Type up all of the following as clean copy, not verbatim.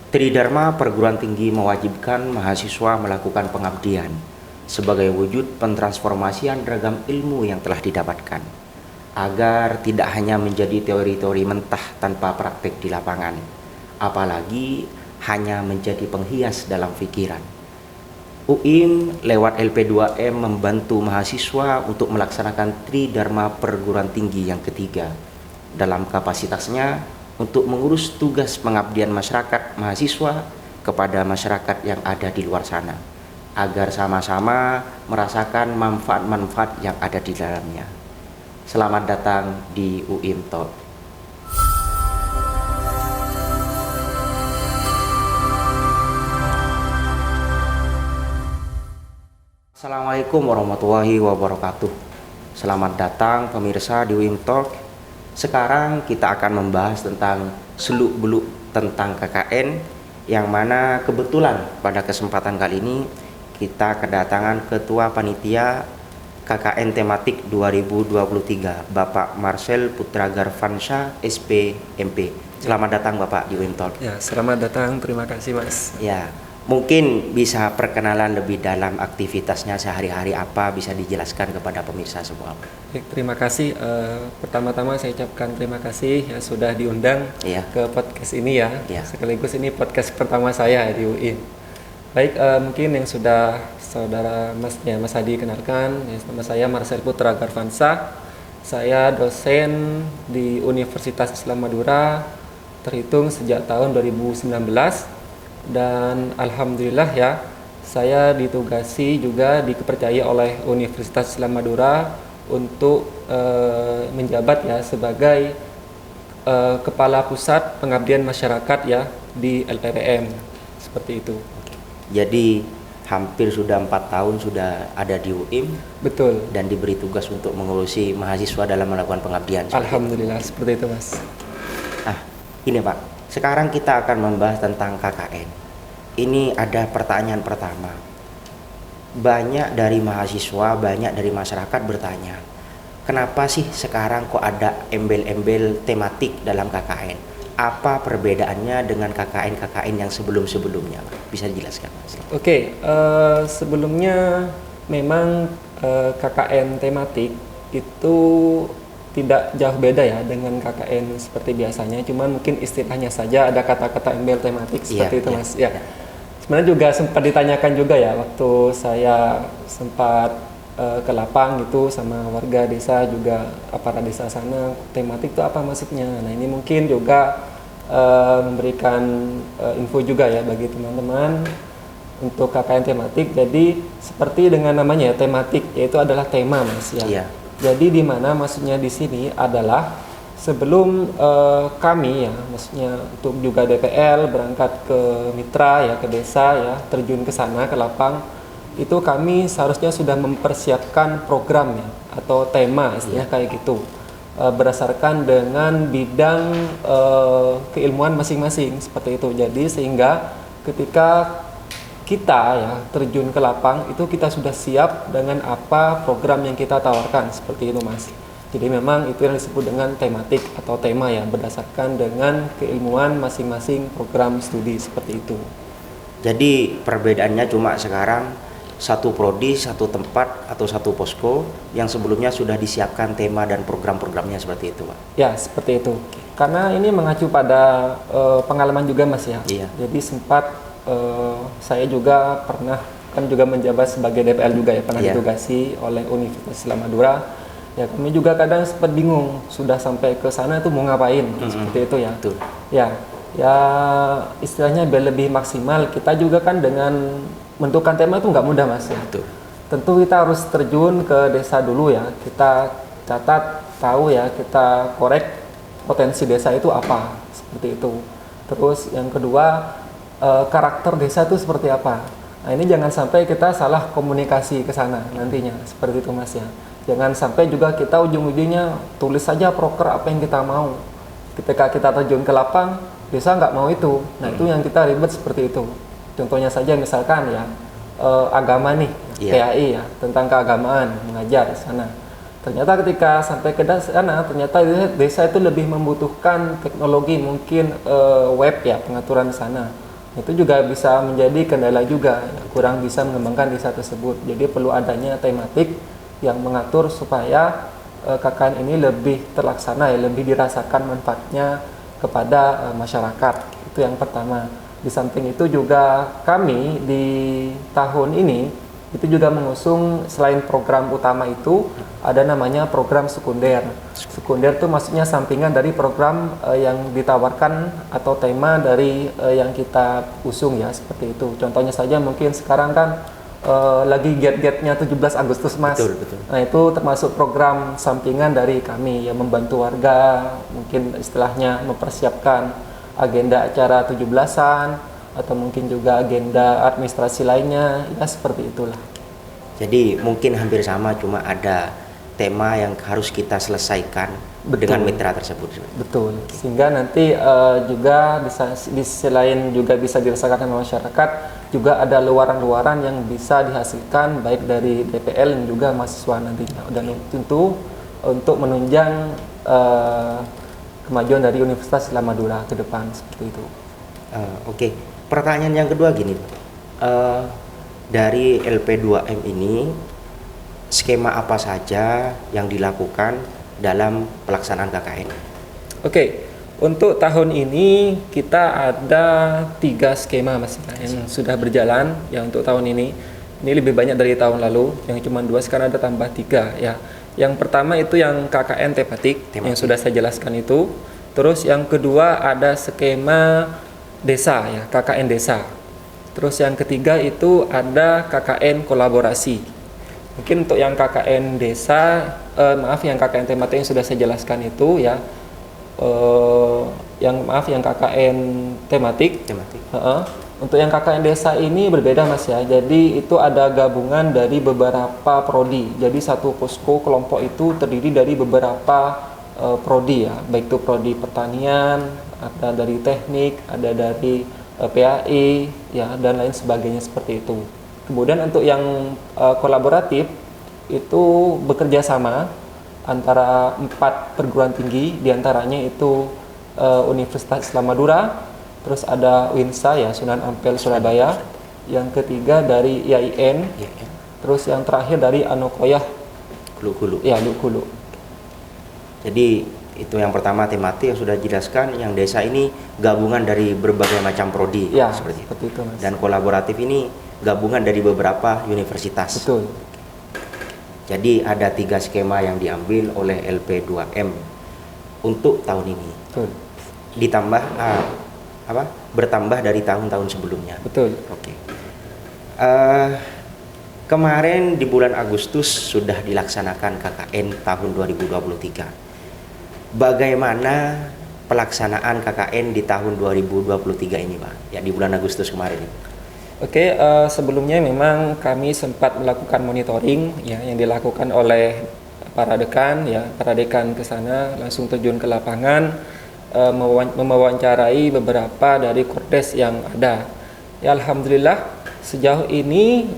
Tridharma Perguruan Tinggi mewajibkan mahasiswa melakukan pengabdian sebagai wujud pentransformasian ragam ilmu yang telah didapatkan, agar tidak hanya menjadi teori-teori mentah tanpa praktek di lapangan, apalagi hanya menjadi penghias dalam pikiran. UIM lewat LP2M membantu mahasiswa untuk melaksanakan Tridharma Perguruan Tinggi yang ketiga dalam kapasitasnya untuk mengurus tugas pengabdian masyarakat mahasiswa kepada masyarakat yang ada di luar sana, agar sama-sama merasakan manfaat-manfaat yang ada di dalamnya. Selamat datang di UIM Talk. Assalamualaikum warahmatullahi wabarakatuh. Selamat datang pemirsa di UIM Talk. Sekarang kita akan membahas tentang seluk-beluk tentang KKN, yang mana kebetulan pada kesempatan kali ini kita kedatangan Ketua Panitia KKN Tematik 2023, Bapak Marcel Putra Garvansyah, SP.MP. Selamat datang Bapak di UIM Talk. Ya, selamat datang. Terima kasih Mas. Ya, mungkin bisa perkenalan lebih dalam aktivitasnya sehari-hari apa, bisa dijelaskan kepada pemirsa semua. Baik, terima kasih. Pertama-tama saya ucapkan terima kasih ya sudah diundang ke podcast ini ya. Sekaligus ini podcast pertama saya di UIN. Baik, mungkin yang sudah saudara Mas Hadi kenalkan, ya, nama saya Marcel Putra Garvansyah. Saya dosen di Universitas Islam Madura, terhitung sejak tahun 2019. Dan alhamdulillah ya, saya ditugasi juga dipercaya oleh Universitas Islam Madura untuk menjabat ya sebagai Kepala Pusat Pengabdian Masyarakat ya di LPPM, seperti itu. Jadi hampir sudah 4 tahun sudah ada di UIM. Betul. Dan diberi tugas untuk mengurusi mahasiswa dalam melakukan pengabdian. Alhamdulillah seperti itu Mas. Nah ini Pak, sekarang kita akan membahas tentang KKN. Ini ada pertanyaan pertama. Banyak dari mahasiswa, banyak dari masyarakat bertanya, kenapa sih sekarang kok ada embel-embel tematik dalam KKN? Apa perbedaannya dengan KKN-KKN yang sebelum-sebelumnya? Bisa dijelaskan Mas? Oke, sebelumnya memang KKN tematik itu tidak jauh beda ya dengan KKN seperti biasanya, cuman mungkin istilahnya saja ada kata-kata embel tematik seperti itu Mas. Ya. Sebenarnya juga sempat ditanyakan juga ya waktu saya sempat ke lapang gitu sama warga desa, juga aparat desa sana, tematik itu apa maksudnya. Nah ini mungkin juga memberikan info juga ya bagi teman-teman untuk KKN tematik. Jadi seperti dengan namanya ya, tematik, yaitu adalah tema Mas ya. Jadi di mana maksudnya di sini adalah sebelum kami ya, maksudnya untuk juga DPL berangkat ke mitra ya, ke desa ya, terjun ke sana ke lapang, itu kami seharusnya sudah mempersiapkan program ya atau tema istilahnya kayak gitu, berdasarkan dengan bidang keilmuan masing-masing seperti itu. Jadi sehingga ketika kita ya terjun ke lapang itu kita sudah siap dengan apa program yang kita tawarkan seperti itu Mas. Jadi memang itu yang disebut dengan tematik atau tema ya, berdasarkan dengan keilmuan masing-masing program studi seperti itu. Jadi perbedaannya cuma sekarang satu prodi, satu tempat atau satu posko yang sebelumnya sudah disiapkan tema dan program-programnya seperti itu Pak? Ya seperti itu. Karena ini mengacu pada pengalaman juga Mas ya. Jadi sempat saya juga pernah kan juga menjabat sebagai DPL juga ya, pernah ditugasi oleh Universitas Islam Madura. Ya kami juga kadang sempat bingung sudah sampai ke sana itu mau ngapain seperti itu ya. Betul. Ya istilahnya biar lebih maksimal, kita juga kan dengan menentukan tema itu nggak mudah Mas ya. Betul. Tentu kita harus terjun ke desa dulu ya, kita catat tahu ya, kita korek potensi desa itu apa seperti itu. Terus yang kedua, karakter desa itu seperti apa. Nah ini jangan sampai kita salah komunikasi ke sana nantinya seperti itu Mas ya. Jangan sampai juga kita ujung-ujungnya tulis saja proker apa yang kita mau. Ketika kita terjun ke lapang, desa nggak mau itu. Nah itu yang kita ribet seperti itu. Contohnya saja misalkan ya agama nih, PAI ya, tentang keagamaan mengajar di sana. Ternyata ketika sampai ke sana, ternyata desa itu lebih membutuhkan teknologi, mungkin web ya, pengaturan di sana. Itu juga bisa menjadi kendala juga, kurang bisa mengembangkan desa tersebut. Jadi perlu adanya tematik yang mengatur supaya KKN ini lebih terlaksana, ya, lebih dirasakan manfaatnya kepada masyarakat. Itu yang pertama. Di samping itu juga kami di tahun ini itu juga mengusung selain program utama itu ada namanya program sekunder. Sekunder itu maksudnya sampingan dari program yang ditawarkan atau tema dari yang kita usung, ya, seperti itu. Contohnya saja mungkin sekarang kan lagi giat-giatnya 17 Agustus, Mas. Betul, betul. Nah, itu termasuk program sampingan dari kami yang membantu warga, mungkin istilahnya mempersiapkan agenda acara 17-an atau mungkin juga agenda administrasi lainnya, ya seperti itulah. Jadi mungkin hampir sama, cuma ada tema yang harus kita selesaikan dengan mitra tersebut. Betul. Sehingga nanti juga di sisi lain juga bisa dirasakan oleh masyarakat, juga ada luaran-luaran yang bisa dihasilkan baik dari DPL dan juga mahasiswa nantinya. Dan tentu untuk menunjang kemajuan dari Universitas Islam Madura ke depan, seperti itu. Oke. Pertanyaan yang kedua gini, dari LP2M ini skema apa saja yang dilakukan dalam pelaksanaan KKN? Oke, untuk tahun ini kita ada 3 skema, Mas, yang sudah berjalan. Ya, untuk tahun ini lebih banyak dari tahun lalu, yang cuma 2, sekarang ada tambah 3, ya. Yang pertama itu yang KKN tematik yang sudah saya jelaskan itu. Terus yang kedua ada skema desa, ya, KKN desa. Terus yang ketiga itu ada KKN kolaborasi. Mungkin untuk yang KKN desa, yang KKN tematik yang sudah saya jelaskan itu, ya, yang KKN tematik. Untuk yang KKN desa ini berbeda, Mas, ya. Jadi itu ada gabungan dari beberapa prodi. Jadi satu posko kelompok itu terdiri dari beberapa prodi, ya, baik itu prodi pertanian, ada dari teknik, ada dari PAI, ya, dan lain sebagainya seperti itu. Kemudian untuk yang kolaboratif itu bekerja sama antara 4 perguruan tinggi, diantaranya itu Universitas Islam Madura, terus ada UINSA, ya, Sunan Ampel Surabaya, yang ketiga dari IAIN, terus yang terakhir dari Anokoyah Hulu. Ya, Hulu. Jadi itu yang pertama tematik yang sudah dijelaskan. Yang desa ini gabungan dari berbagai macam prodi, ya, seperti itu, Mas. Dan kolaboratif ini gabungan dari beberapa universitas. Betul. Jadi ada 3 skema yang diambil oleh LP2M untuk tahun ini. Betul. Ditambah bertambah dari tahun-tahun sebelumnya. Betul. Oke. Kemarin di bulan Agustus sudah dilaksanakan KKN tahun 2023. Bagaimana pelaksanaan KKN di tahun 2023 ini, Pak? Ya, di bulan Agustus kemarin. Oke, sebelumnya memang kami sempat melakukan monitoring, ya, yang dilakukan oleh para dekan, ya, para dekan ke sana langsung terjun ke lapangan, mewawancarai beberapa dari kordes yang ada. Ya, alhamdulillah sejauh ini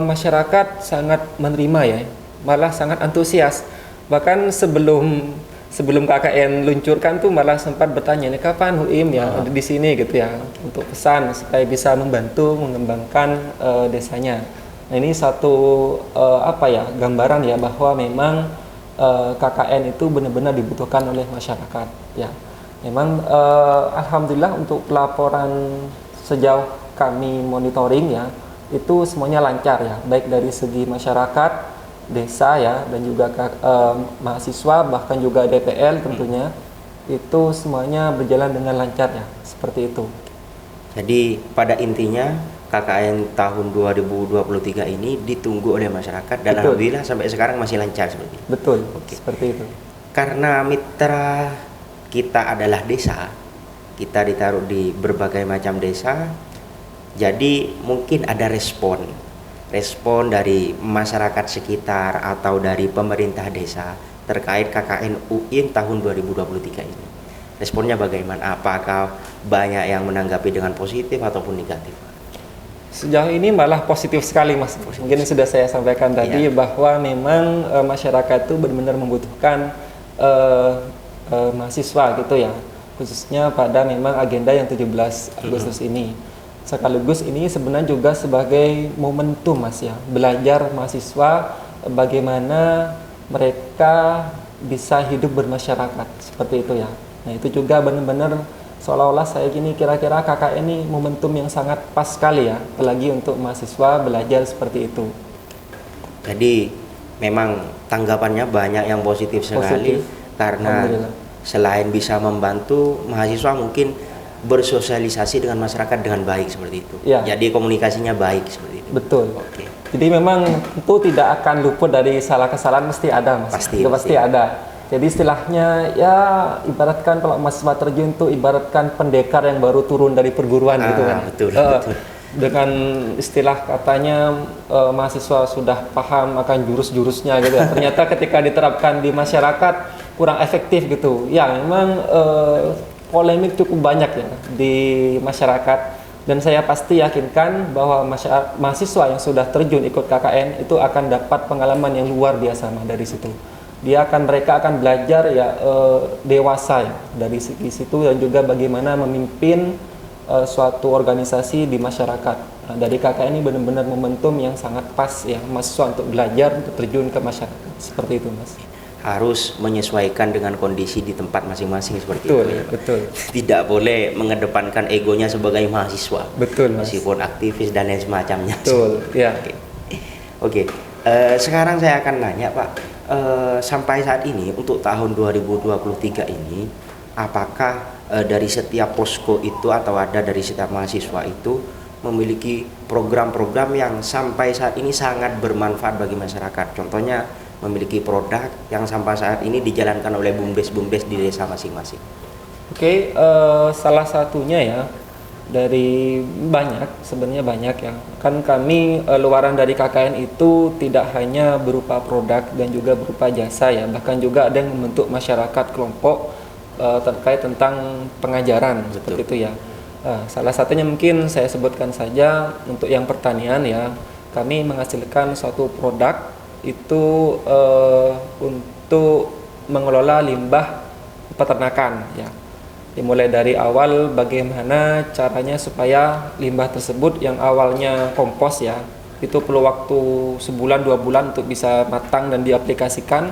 masyarakat sangat menerima, ya, malah sangat antusias. Bahkan sebelum KKN luncurkan tuh malah sempat bertanya, nih kapan HUIM, ya, di sini gitu, ya, untuk pesan supaya bisa membantu mengembangkan desanya. Nah, ini satu gambaran, ya, bahwa memang KKN itu benar-benar dibutuhkan oleh masyarakat, ya. Memang alhamdulillah untuk laporan sejauh kami monitoring, ya, itu semuanya lancar, ya, baik dari segi masyarakat, desa, ya, dan juga mahasiswa, bahkan juga DPL tentunya, itu semuanya berjalan dengan lancar, ya, seperti itu. Jadi pada intinya KKN tahun 2023 ini ditunggu oleh masyarakat dan Betul. alhamdulillah sampai sekarang masih lancar seperti itu. Betul. Oke. Seperti itu. Karena mitra kita adalah desa, kita ditaruh di berbagai macam desa, jadi mungkin ada respon dari masyarakat sekitar atau dari pemerintah desa terkait KKN UIN tahun 2023 ini. Responnya bagaimana? Apakah banyak yang menanggapi dengan positif ataupun negatif? Sejauh ini malah positif sekali, Mas. Mungkin sudah saya sampaikan tadi, bahwa memang masyarakat itu benar-benar membutuhkan mahasiswa gitu, ya. khususnya pada memang agenda yang 17 Agustus ini. Sekaligus ini sebenarnya juga sebagai momentum Mas ya, belajar mahasiswa bagaimana mereka bisa hidup bermasyarakat seperti itu ya. Nah itu juga benar-benar seolah-olah saya gini, kira-kira KKN ini momentum yang sangat pas sekali ya, apalagi untuk mahasiswa belajar seperti itu. Jadi memang tanggapannya banyak yang positif sekali karena selain bisa membantu mahasiswa mungkin bersosialisasi dengan masyarakat dengan baik seperti itu. Ya. Jadi komunikasinya baik seperti itu. Betul. Oke. Jadi memang itu tidak akan luput dari salah kesalahan, mesti ada Mas. Pasti ada. Jadi istilahnya ya ibaratkan kalau mahasiswa terjun tuh ibaratkan pendekar yang baru turun dari perguruan gitu kan. Betul. Dengan istilah katanya mahasiswa sudah paham akan jurus-jurusnya gitu ya. Ternyata ketika diterapkan di masyarakat kurang efektif gitu. Ya memang polemik cukup banyak ya di masyarakat, dan saya pasti yakinkan bahwa mahasiswa yang sudah terjun ikut KKN itu akan dapat pengalaman yang luar biasa dari situ. Mereka akan belajar ya dewasa ya dari situ, dan juga bagaimana memimpin suatu organisasi di masyarakat. Nah, dari KKN ini benar-benar momentum yang sangat pas ya mahasiswa untuk belajar, untuk terjun ke masyarakat seperti itu Mas. Harus menyesuaikan dengan kondisi di tempat masing-masing seperti Betul, itu. Betul. Tidak boleh mengedepankan egonya sebagai mahasiswa. Betul, Mas. Meskipun aktivis dan lain semacamnya. Betul, ya. Oke. Sekarang saya akan nanya Pak, sampai saat ini untuk tahun 2023 ini, apakah dari setiap posko itu atau ada dari setiap mahasiswa itu memiliki program-program yang sampai saat ini sangat bermanfaat bagi masyarakat? Contohnya memiliki produk yang sampai saat ini dijalankan oleh bumdes-bumdes di desa masing-masing. Oke, salah satunya ya dari sebenarnya banyak ya. Kan kami luaran dari KKN itu tidak hanya berupa produk dan juga berupa jasa ya, bahkan juga ada yang membentuk masyarakat kelompok terkait tentang pengajaran. Betul. Seperti itu ya. Salah satunya mungkin saya sebutkan saja untuk yang pertanian ya. Kami menghasilkan suatu produk itu untuk mengelola limbah peternakan ya. Dimulai dari awal bagaimana caranya supaya limbah tersebut yang awalnya kompos ya, itu perlu waktu sebulan 2 bulan untuk bisa matang dan diaplikasikan.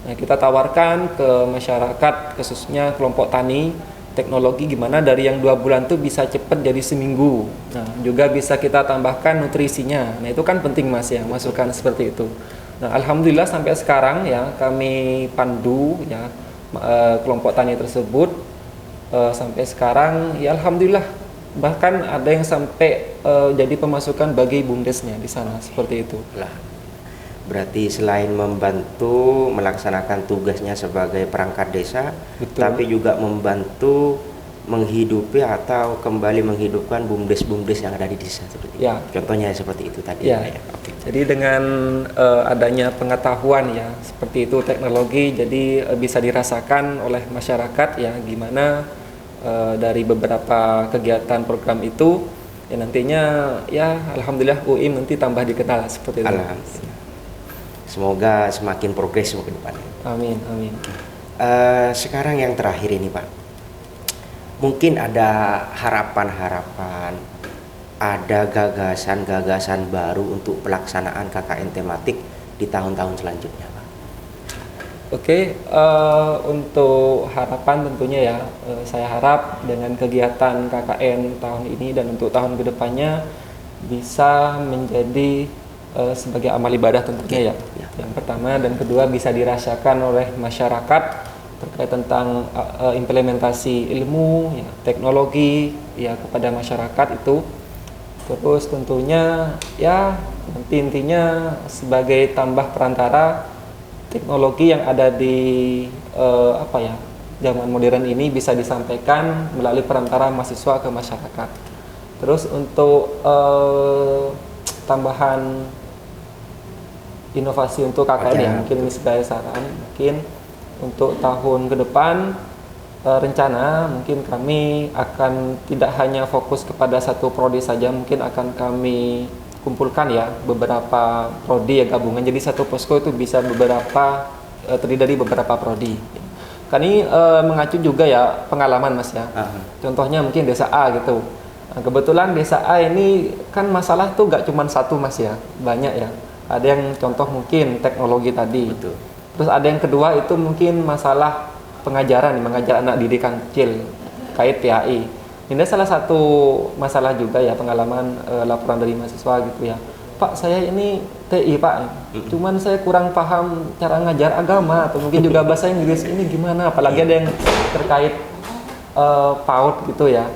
Nah, kita tawarkan ke masyarakat khususnya kelompok tani teknologi gimana dari yang 2 bulan itu bisa cepat jadi seminggu. Nah, juga bisa kita tambahkan nutrisinya. Nah, itu kan penting Mas ya, masukan seperti itu. Nah, alhamdulillah sampai sekarang ya kami pandu ya kelompok tani tersebut sampai sekarang ya alhamdulillah, bahkan ada yang sampai jadi pemasukan bagi bumdesnya di sana seperti itu. Lah, berarti selain membantu melaksanakan tugasnya sebagai perangkat desa, betul, tapi juga membantu menghidupi atau kembali menghidupkan bumdes-bumdes yang ada di desa seperti ya. Itu. Contohnya seperti itu tadi. Ya. Okay. Jadi dengan adanya pengetahuan ya seperti itu teknologi, jadi bisa dirasakan oleh masyarakat ya gimana dari beberapa kegiatan program itu ya nantinya ya alhamdulillah UIM nanti tambah dikenal seperti itu. Alhamdulillah. Semoga semakin progres ke depannya. Amin, amin. Sekarang yang terakhir ini Pak, mungkin ada harapan-harapan, ada gagasan-gagasan baru untuk pelaksanaan KKN tematik di tahun-tahun selanjutnya Pak. Oke, untuk harapan tentunya ya, saya harap dengan kegiatan KKN tahun ini dan untuk tahun kedepannya bisa menjadi sebagai amal ibadah tentunya ya. Yang pertama dan kedua bisa dirasakan oleh masyarakat terkait tentang implementasi ilmu, ya, teknologi ya kepada masyarakat itu. Terus tentunya ya nanti intinya sebagai tambah perantara teknologi yang ada di zaman modern ini bisa disampaikan melalui perantara mahasiswa ke masyarakat. Terus untuk tambahan inovasi untuk KKN ya, mungkin ini sebagai saran, mungkin untuk tahun ke depan rencana mungkin kami akan tidak hanya fokus kepada satu prodi saja, mungkin akan kami kumpulkan ya beberapa prodi ya gabungan, jadi satu posko itu bisa terdiri dari beberapa prodi. Kan ini mengacu juga ya pengalaman Mas ya. Contohnya mungkin desa A gitu. Nah, kebetulan desa A ini kan masalah tuh gak cuma satu Mas ya, banyak ya. Ada yang contoh mungkin teknologi tadi. Betul. Terus ada yang kedua itu mungkin masalah pengajaran, mengajar anak didik yang kecil kait PAI. Ini salah satu masalah juga ya pengalaman laporan dari mahasiswa gitu ya. Pak, saya ini TI Pak, cuman saya kurang paham cara ngajar agama atau mungkin juga bahasa Inggris ini gimana, apalagi ada yang terkait PAUD gitu ya.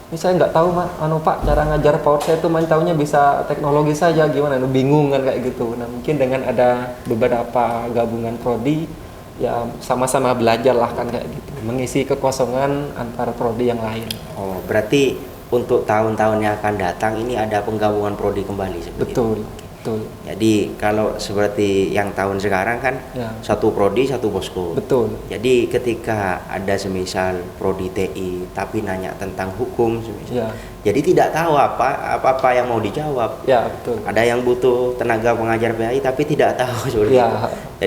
Ini saya nggak tahu Pak, cara ngajar PAUD saya tuh taunya bisa teknologi saja, gimana, bingung kan kayak gitu. Nah mungkin dengan ada beberapa gabungan prodi, ya sama-sama belajar lah kan kayak gitu, mengisi kekosongan antar prodi yang lain. Oh, berarti untuk tahun-tahun yang akan datang ini ada penggabungan prodi kembali seperti Betul, itu. betul. Jadi kalau seperti yang tahun sekarang kan Ya. satu prodi satu posko. Betul. Jadi ketika ada semisal prodi TI tapi nanya tentang hukum semisal, Ya. jadi tidak tahu apa yang mau dijawab. Ya, betul. Ada yang butuh tenaga pengajar PAI tapi tidak tahu seperti Ya. itu.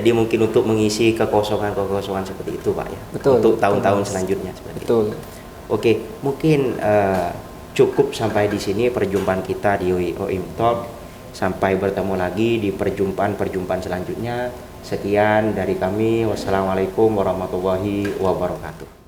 Jadi mungkin untuk mengisi kekosongan seperti itu Pak ya. Betul, Untuk betul, tahun-tahun Mas. selanjutnya seperti itu. Betul. Oke, mungkin cukup sampai di sini perjumpaan kita di OIM Talk. Sampai bertemu lagi di perjumpaan selanjutnya. Sekian dari kami. Wassalamualaikum warahmatullahi wabarakatuh.